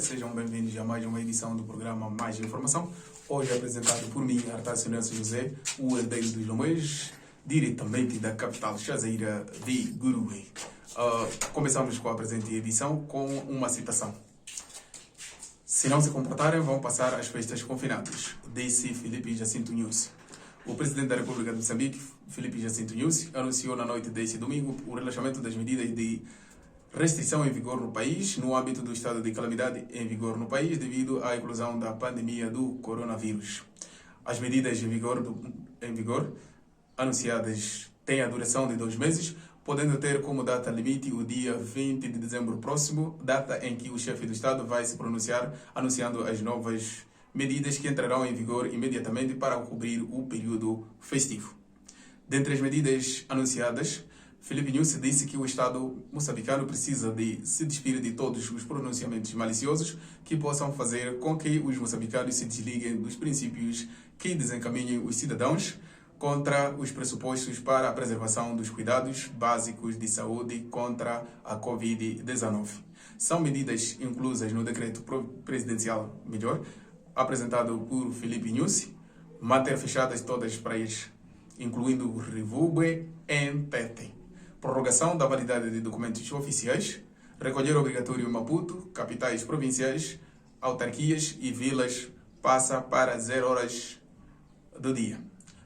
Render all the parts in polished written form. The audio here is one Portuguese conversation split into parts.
sejam bem-vindos a mais uma edição do programa Mais Informação. Hoje é apresentado por mim, Artácio Nelson José, o herdeiro dos Lomões, diretamente da capital chazeira de Gurue. Começamos com a presente edição com uma citação. Se não se comportarem, vão passar as festas confinadas, disse Filipe Jacinto Nyusi. O presidente da República de Moçambique, Filipe Jacinto Nyusi, anunciou na noite deste domingo o relaxamento das medidas de restrição em vigor no país, no âmbito do estado de calamidade em vigor no país, devido à eclosão da pandemia do coronavírus. As medidas em vigor anunciadas têm a duração de 2 meses, podendo ter como data limite o dia 20 de dezembro próximo, data em que o chefe do Estado vai se pronunciar, anunciando as novas medidas que entrarão em vigor imediatamente para cobrir o período festivo. Dentre as medidas anunciadas, Filipe Nyusi disse que o Estado moçambicano precisa de se despir de todos os pronunciamentos maliciosos que possam fazer com que os moçambicanos se desliguem dos princípios que desencaminhem os cidadãos contra os pressupostos para a preservação dos cuidados básicos de saúde contra a Covid-19. São medidas inclusas no decreto presidencial apresentado por Filipe Nyusi, manter fechadas todas as praias, incluindo Rivubwe e Tete. Prorrogação da validade de documentos oficiais, recolher obrigatório em Maputo, capitais provinciais, autarquias e vilas passa para 0 horas do dia.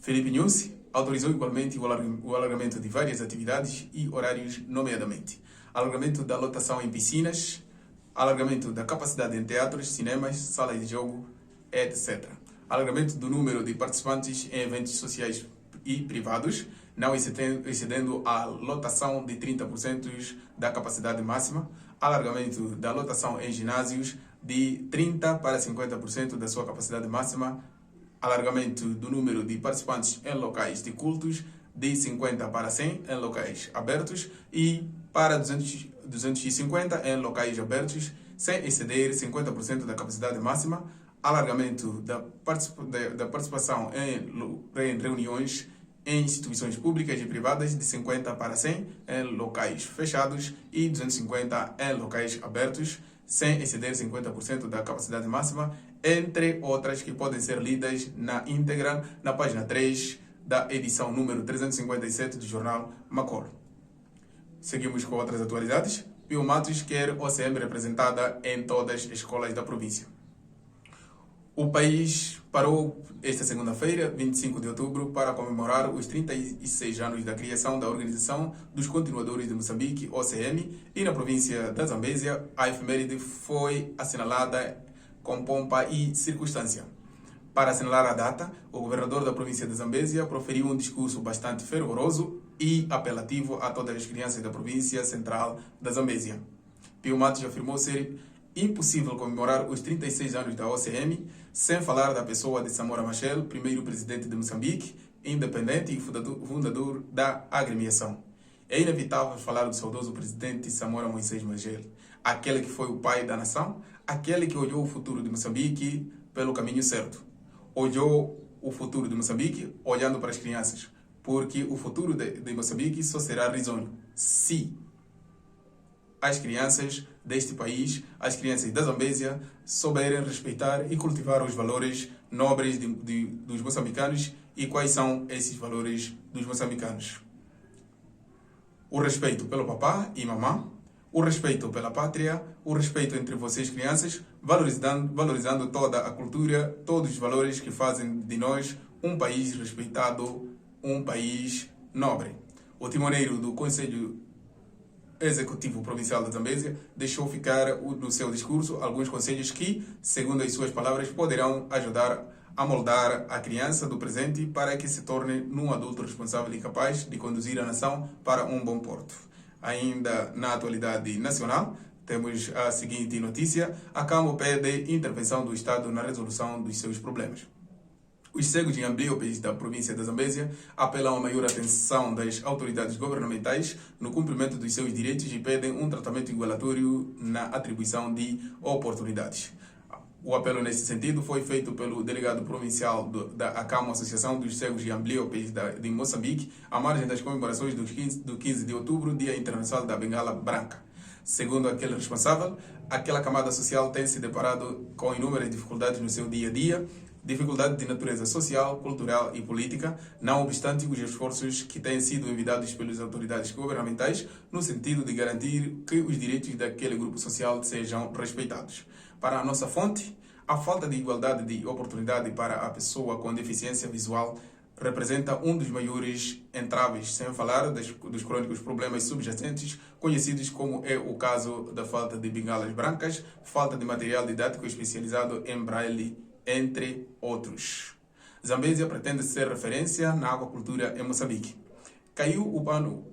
Filipe Nyusi autorizou igualmente o alargamento de várias atividades e horários, nomeadamente alargamento da lotação em piscinas, alargamento da capacidade em teatros, cinemas, salas de jogo, etc. Alargamento do número de participantes em eventos sociais e privados, não excedendo a lotação de 30% da capacidade máxima, alargamento da lotação em ginásios de 30% para 50% da sua capacidade máxima, alargamento do número de participantes em locais de cultos de 50 para 100 em locais abertos e para 250 em locais abertos, sem exceder 50% da capacidade máxima, alargamento da participação em reuniões em instituições públicas e privadas de 50 para 100 em locais fechados e 250 em locais abertos, sem exceder 50% da capacidade máxima, entre outras que podem ser lidas na íntegra na página 3 da edição número 357 do jornal Macor. Seguimos com outras atualidades. Pio Matos quer OCM representada em todas as escolas da província. O país parou esta segunda-feira, 25 de outubro, para comemorar os 36 anos da criação da Organização dos Continuadores de Moçambique, OCM, e na província da Zambésia, a efeméride foi assinalada com pompa e circunstância. Para assinalar a data, o governador da província da Zambésia proferiu um discurso bastante fervoroso e apelativo a todas as crianças da província central da Zambésia. Pio Matos afirmou ser impossível comemorar os 36 anos da OCM sem falar da pessoa de Samora Machel, primeiro presidente de Moçambique, independente e fundador da agremiação. É inevitável falar do saudoso presidente Samora Moisés Machel, aquele que foi o pai da nação, aquele que olhou o futuro de Moçambique pelo caminho certo. Olhou o futuro de Moçambique olhando para as crianças, porque o futuro de Moçambique só será risonho se as crianças deste país, as crianças da Zambésia, souberem respeitar e cultivar os valores nobres dos moçambicanos. E quais são esses valores dos moçambicanos? O respeito pelo papá e mamã, o respeito pela pátria, o respeito entre vocês crianças, valorizando toda a cultura, todos os valores que fazem de nós um país respeitado, um país nobre. O timoneiro do Conselho Executivo Provincial da Zambésia deixou ficar no seu discurso alguns conselhos que, segundo as suas palavras, poderão ajudar a moldar a criança do presente para que se torne um adulto responsável e capaz de conduzir a nação para um bom porto. Ainda na atualidade nacional, temos a seguinte notícia: a Camo pede intervenção do Estado na resolução dos seus problemas. Os cegos e ambliopes da província da Zambésia apelam a maior atenção das autoridades governamentais no cumprimento dos seus direitos e pedem um tratamento igualatório na atribuição de oportunidades. O apelo nesse sentido foi feito pelo delegado provincial da ACAMO, Associação dos Cegos e Ambliopes de Moçambique, à margem das comemorações do 15 de outubro, Dia Internacional da Bengala Branca. Segundo aquele responsável, aquela camada social tem se deparado com inúmeras dificuldades no seu dia a dia, dificuldades de natureza social, cultural e política, não obstante os esforços que têm sido enviados pelas autoridades governamentais no sentido de garantir que os direitos daquele grupo social sejam respeitados. Para a nossa fonte, a falta de igualdade de oportunidade para a pessoa com deficiência visual representa um dos maiores entraves, sem falar dos crônicos problemas subjacentes, conhecidos como é o caso da falta de bengalas brancas, falta de material didático especializado em braille, entre outros. Zambésia pretende ser referência na aquacultura em Moçambique. Caiu o pano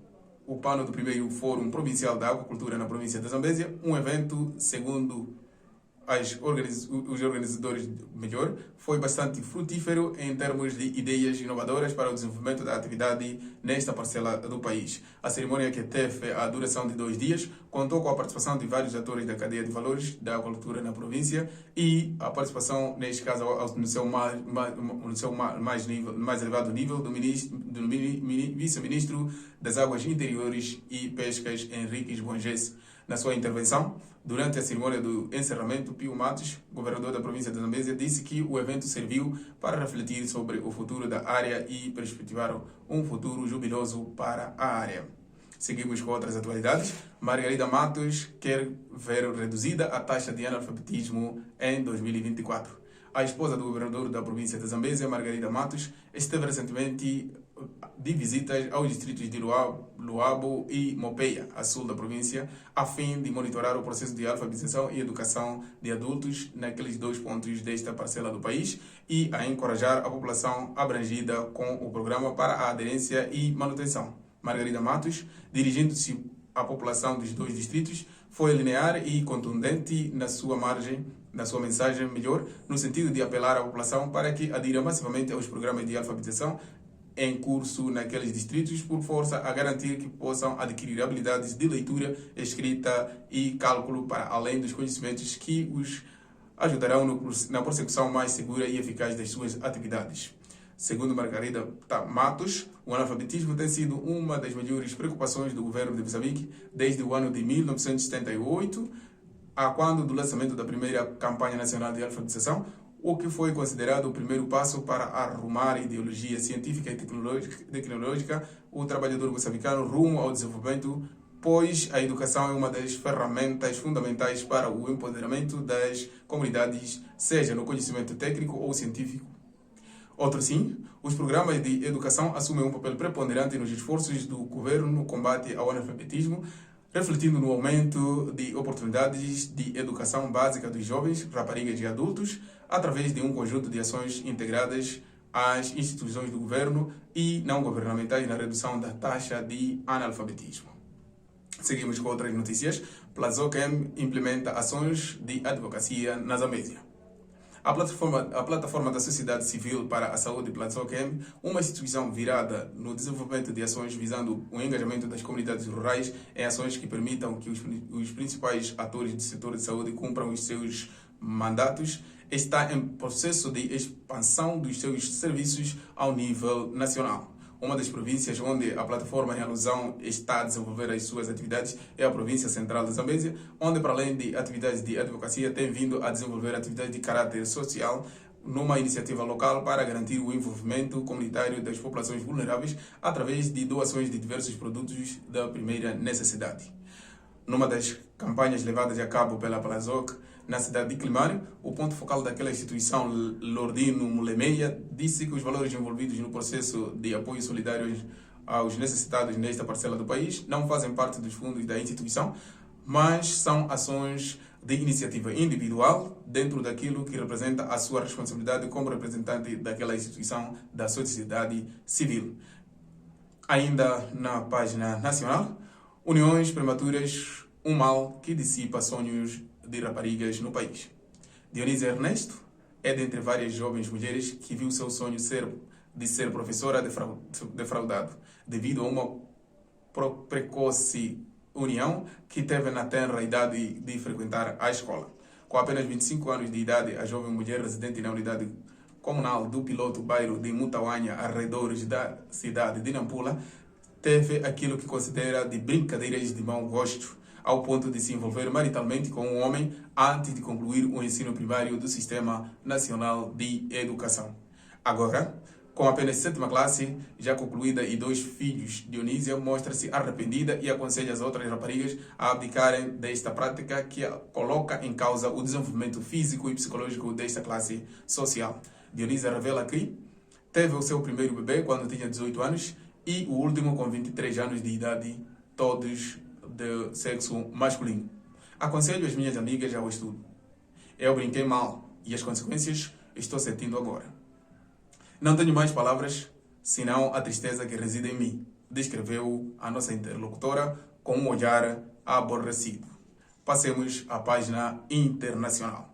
do primeiro Fórum Provincial da Aquacultura na província de Zambésia, um evento, segundo os organizadores, foi bastante frutífero em termos de ideias inovadoras para o desenvolvimento da atividade nesta parcela do país. A cerimônia, que teve a duração de 2 dias, contou com a participação de vários atores da cadeia de valores da aquacultura na província e a participação, neste caso, no seu mais elevado nível, do vice-ministro das Águas Interiores e Pescas, Henriques Bonges. Na sua intervenção, durante a cerimônia do encerramento, Pio Matos, governador da província de Zambésia, disse que o evento serviu para refletir sobre o futuro da área e perspectivar um futuro jubiloso para a área. Seguimos com outras atualidades. Margarida Matos quer ver reduzida a taxa de analfabetismo em 2024. A esposa do governador da província de Zambésia, Margarida Matos, esteve recentemente de visitas aos distritos de Luabo e Mopeia, a sul da província, a fim de monitorar o processo de alfabetização e educação de adultos naqueles 2 pontos desta parcela do país e a encorajar a população abrangida com o programa para a aderência e manutenção. Margarida Matos, dirigindo-se à população dos 2 distritos, foi linear e contundente na sua mensagem, no sentido de apelar à população para que adira massivamente aos programas de alfabetização em curso naqueles distritos, por força a garantir que possam adquirir habilidades de leitura, escrita e cálculo, para além dos conhecimentos que os ajudarão na persecução mais segura e eficaz das suas atividades. Segundo Margarida Matos, o analfabetismo tem sido uma das maiores preocupações do governo de Moçambique desde o ano de 1978, a quando do lançamento da primeira campanha nacional de alfabetização, o que foi considerado o primeiro passo para arrumar a ideologia científica e tecnológica o trabalhador moçambicano rumo ao desenvolvimento, pois a educação é uma das ferramentas fundamentais para o empoderamento das comunidades, seja no conhecimento técnico ou científico. Outro sim, os programas de educação assumem um papel preponderante nos esforços do governo no combate ao analfabetismo, refletindo no aumento de oportunidades de educação básica dos jovens, raparigas e adultos, através de um conjunto de ações integradas às instituições do governo e não governamentais na redução da taxa de analfabetismo. Seguimos com outras notícias. Plazocam implementa ações de advocacia na Zambésia. A plataforma da sociedade civil para a saúde Plazocam, uma instituição virada no desenvolvimento de ações visando o engajamento das comunidades rurais em ações que permitam que os principais atores do setor de saúde cumpram os seus mandatos, está em processo de expansão dos seus serviços ao nível nacional. Uma das províncias onde a plataforma em alusão está a desenvolver as suas atividades é a província central de Zambésia, onde, para além de atividades de advocacia, tem vindo a desenvolver atividades de caráter social numa iniciativa local para garantir o envolvimento comunitário das populações vulneráveis através de doações de diversos produtos da primeira necessidade. Numa das campanhas levadas a cabo pela Plazoc, na cidade de Climane, o ponto focal daquela instituição, Lordino Mulemeia, disse que os valores envolvidos no processo de apoio solidário aos necessitados nesta parcela do país não fazem parte dos fundos da instituição, mas são ações de iniciativa individual dentro daquilo que representa a sua responsabilidade como representante daquela instituição da sociedade civil. Ainda na página nacional, uniões prematuras, um mal que dissipa sonhos de raparigas no país. Dionísia Ernesto é dentre várias jovens mulheres que viu seu sonho de ser professora defraudado devido a uma precoce união que teve na tenra idade de frequentar a escola. Com apenas 25 anos de idade, a jovem mulher residente na unidade comunal do Piloto, bairro de Mutauanha, arredores da cidade de Nampula, teve aquilo que considera de brincadeiras de mau gosto ao ponto de se envolver maritalmente com um homem antes de concluir o ensino primário do Sistema Nacional de Educação. Agora, com apenas 7ª classe já concluída e 2 filhos, Dionísia mostra-se arrependida e aconselha as outras raparigas a abdicarem desta prática que coloca em causa o desenvolvimento físico e psicológico desta classe social. Dionísia revela que teve o seu primeiro bebê quando tinha 18 anos e o último com 23 anos de idade, todos de sexo masculino. Aconselho as minhas amigas ao estudo. Eu brinquei mal e as consequências estou sentindo agora. Não tenho mais palavras, senão a tristeza que reside em mim, descreveu a nossa interlocutora com um olhar aborrecido. Passemos à página internacional.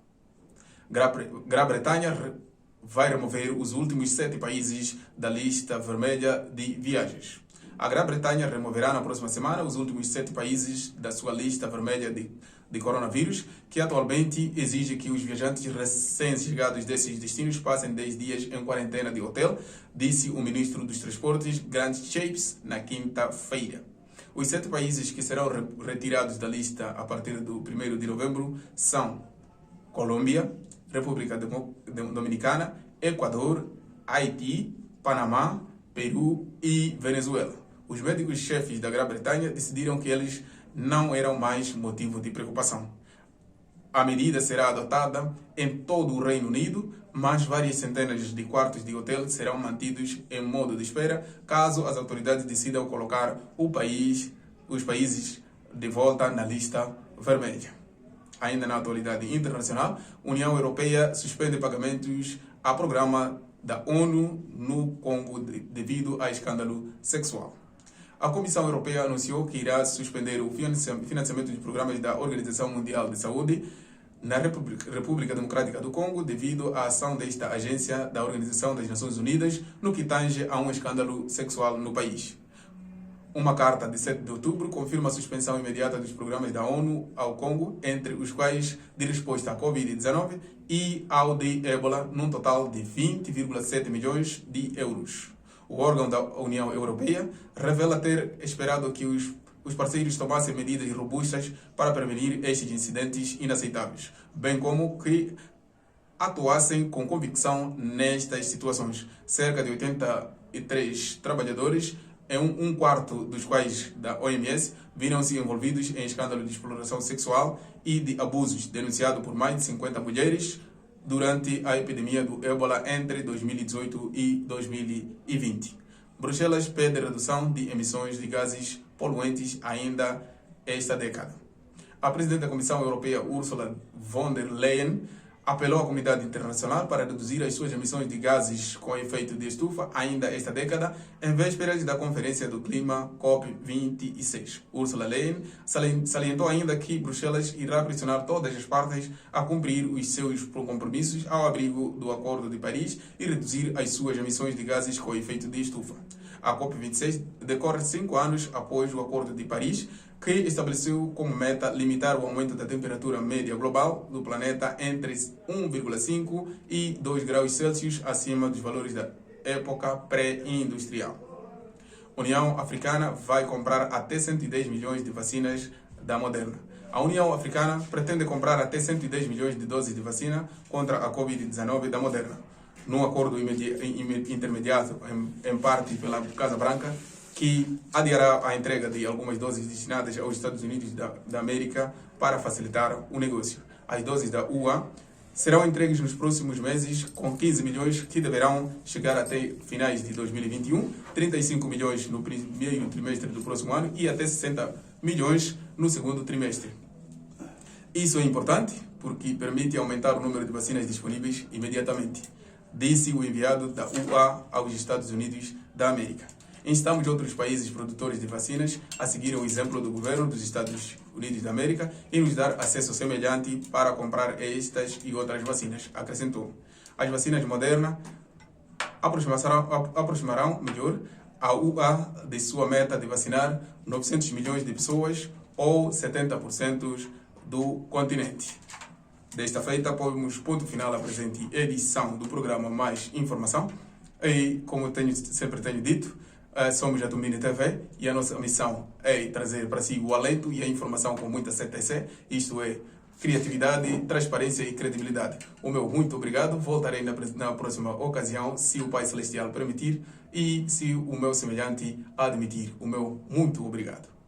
Grã-Bretanha vai remover os últimos 7 países da lista vermelha de viagens. A Grã-Bretanha removerá na próxima semana os últimos 7 países da sua lista vermelha de coronavírus, que atualmente exige que os viajantes recém-chegados desses destinos passem 10 dias em quarentena de hotel, disse o ministro dos Transportes, Grant Shapps, na quinta-feira. Os 7 países que serão retirados da lista a partir do 1º de novembro são Colômbia, República Dominicana, Equador, Haiti, Panamá, Peru e Venezuela. Os médicos-chefes da Grã-Bretanha decidiram que eles não eram mais motivo de preocupação. A medida será adotada em todo o Reino Unido, mas várias centenas de quartos de hotel serão mantidos em modo de espera caso as autoridades decidam colocar os países de volta na lista vermelha. Ainda na atualidade internacional, a União Europeia suspende pagamentos ao programa da ONU no Congo devido a escândalo sexual. A Comissão Europeia anunciou que irá suspender o financiamento de programas da Organização Mundial de Saúde na República Democrática do Congo devido à ação desta agência da Organização das Nações Unidas no que tange a um escândalo sexual no país. Uma carta de 7 de outubro confirma a suspensão imediata dos programas da ONU ao Congo, entre os quais de resposta à Covid-19 e ao de Ébola, num total de 20,7 milhões de euros. O órgão da União Europeia revela ter esperado que os parceiros tomassem medidas robustas para prevenir estes incidentes inaceitáveis, bem como que atuassem com convicção nestas situações. Cerca de 83 trabalhadores, um quarto dos quais da OMS, viram-se envolvidos em escândalo de exploração sexual e de abusos, denunciado por mais de 50 mulheres durante a epidemia do Ébola entre 2018 e 2020. Bruxelas pede redução de emissões de gases poluentes ainda esta década. A presidente da Comissão Europeia, Ursula von der Leyen, apelou à comunidade internacional para reduzir as suas emissões de gases com efeito de estufa ainda esta década, em vésperas da Conferência do Clima COP26. Ursula Leyen salientou ainda que Bruxelas irá pressionar todas as partes a cumprir os seus compromissos ao abrigo do Acordo de Paris e reduzir as suas emissões de gases com efeito de estufa. A COP26 decorre 5 anos após o Acordo de Paris, que estabeleceu como meta limitar o aumento da temperatura média global do planeta entre 1,5 e 2 graus Celsius acima dos valores da época pré-industrial. A União Africana vai comprar até 110 milhões de vacinas da Moderna. A União Africana pretende comprar até 110 milhões de doses de vacina contra a Covid-19 da Moderna, num acordo intermediado em parte pela Casa Branca, que adiará a entrega de algumas doses destinadas aos Estados Unidos da América para facilitar o negócio. As doses da UA serão entregues nos próximos meses, com 15 milhões que deverão chegar até finais de 2021, 35 milhões no primeiro trimestre do próximo ano e até 60 milhões no segundo trimestre. Isso é importante porque permite aumentar o número de vacinas disponíveis imediatamente, disse o enviado da UA aos Estados Unidos da América. Instamos outros países produtores de vacinas a seguir o exemplo do governo dos Estados Unidos da América e nos dar acesso semelhante para comprar estas e outras vacinas, acrescentou. As vacinas Moderna aproximarão melhor a UA de sua meta de vacinar 900 milhões de pessoas ou 70% do continente. Desta feita, pomos ponto final à presente edição do programa Mais Informação. E, como sempre tenho dito, Somos a Tumbini TV e a nossa missão é trazer para si o alento e a informação com muita CTC, isto é, criatividade, transparência e credibilidade. O meu muito obrigado, voltarei na próxima ocasião, se o Pai Celestial permitir e se o meu semelhante admitir. O meu muito obrigado.